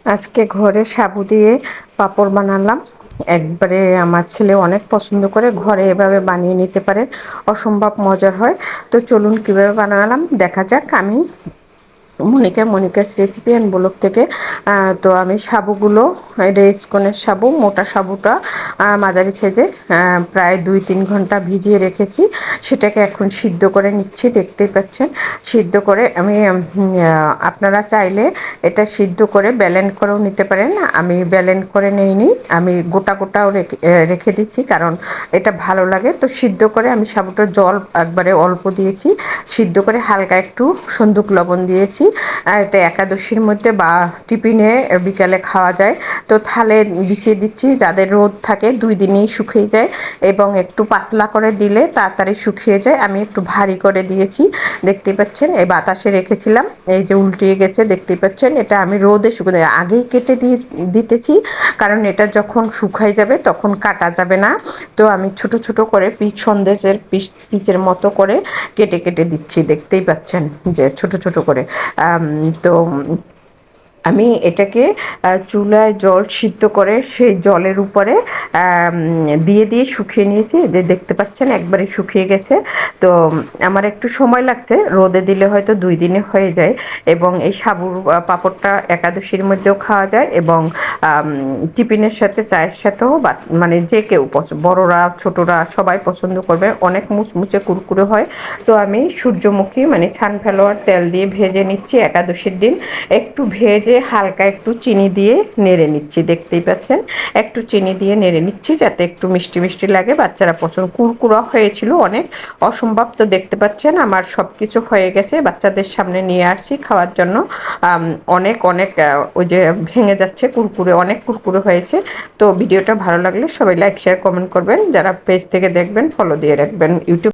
আজকে ঘরে সাবু দিয়ে পাঁপড় বানালাম। একবারে আমার ছেলে অনেক পছন্দ করে, ঘরে এভাবে বানিয়ে নিতে পারেন, অসম্ভব মজার হয়। তো চলুন কিভাবে বানালাম দেখা যাক। আমি মনিকাস রেসিপি অ্যান্ড ব্লগ থেকে। তো আমি সাবুগুলো, এটা স্কনের সাবু, মোটা সাবুটা মাঝারি সাইজের, প্রায় 2-3 ঘন্টা ভিজিয়ে রেখেছি। সেটাকে এখন সিদ্ধ করে নিচ্ছি, দেখতেই পাচ্ছেন। সিদ্ধ করে আমি আপনারা চাইলে এটা সিদ্ধ করে ব্যালেন্ড করেও নিতে পারেন। আমি ব্যালেন্ড করে নেইনি, আমি গোটা গোটাও রেখে দিচ্ছি, কারণ এটা ভালো লাগে। তো সিদ্ধ করে আমি সাবুটার জল একবারে অল্প দিয়েছি, সিদ্ধ করে হালকা একটু সন্দুক লবণ দিয়েছি। এটা একাদশীর মধ্যে বা টিফিনে বিকালে খাওয়া যায়। তো থালে বিছিয়ে দিচ্ছি, যাদের রোদ থাকে 2 দিনেই শুকিয়ে যায়, এবং একটু পাতলা করে দিলে তাড়াতাড়ি শুকিয়ে যায়। আমি একটু ভারী করে দিয়েছি, দেখতেই পাচ্ছেন। এই বাতাসে রেখেছিলাম, এই যে উল্টিয়ে গেছে, দেখতেই পাচ্ছেন। এটা আমি রোদে শুকিয়ে আগেই কেটে দিতেছি, কারণ এটা যখন শুকাই যাবে তখন কাটা যাবে না। তো আমি ছোট ছোট করে সন্দেশের পিচের মতো করে কেটে কেটে দিচ্ছি, দেখতেই পাচ্ছেন যে ছোট ছোট করে। তো আমি এটাকে চুলায় জল সিদ্ধ করে সেই জলের উপরে দিয়ে দিয়ে শুকিয়ে নিয়েছি, যে দেখতে পাচ্ছেন একবারে শুকিয়ে গেছে। তো আমার একটু সময় লাগছে, রোদে দিলে হয়তো 2 দিনে হয়ে যায়। এবং এই সাবুর পাঁপড়টা একাদশীর মধ্যেও খাওয়া যায়, এবং টিফিনের সাথে, চায়ের সাথেও, বা মানে যে কেউ, বড়রা ছোটরা সবাই পছন্দ করবে, অনেক মুচমুচে কুরকুরে হয়। তো আমি সূর্যমুখী মানে ছানফ্লাওয়ার তেল দিয়ে ভেজে নিচ্ছি একাদশীর দিন। একটু ভেজে হালকা একটু চিনি দিয়ে নেড়ে নিচ্ছি, দেখতেই পাচ্ছেন। একটু চিনি দিয়ে নেড়ে নিচ্ছি যাতে একটু মিষ্টি মিষ্টি লাগে, বাচ্চারা পছন্দ। কুরকুরা হয়েছিল অনেক, অসম্ভব। তো দেখতে পাচ্ছেন আমার সব কিছু হয়ে গেছে, বাচ্চাদের সামনে নিয়ে আসছি খাওয়ার জন্য। অনেক অনেক ওই যে ভেঙে যাচ্ছে, কুরকুরে, অনেক কুরকুরে হয়েছে। তো ভিডিওটা ভালো লাগলে সবাই লাইক শেয়ার কমেন্ট করবেন, যারা পেজ থেকে দেখবেন ফলো দিয়ে রাখবেন। ইউটিউব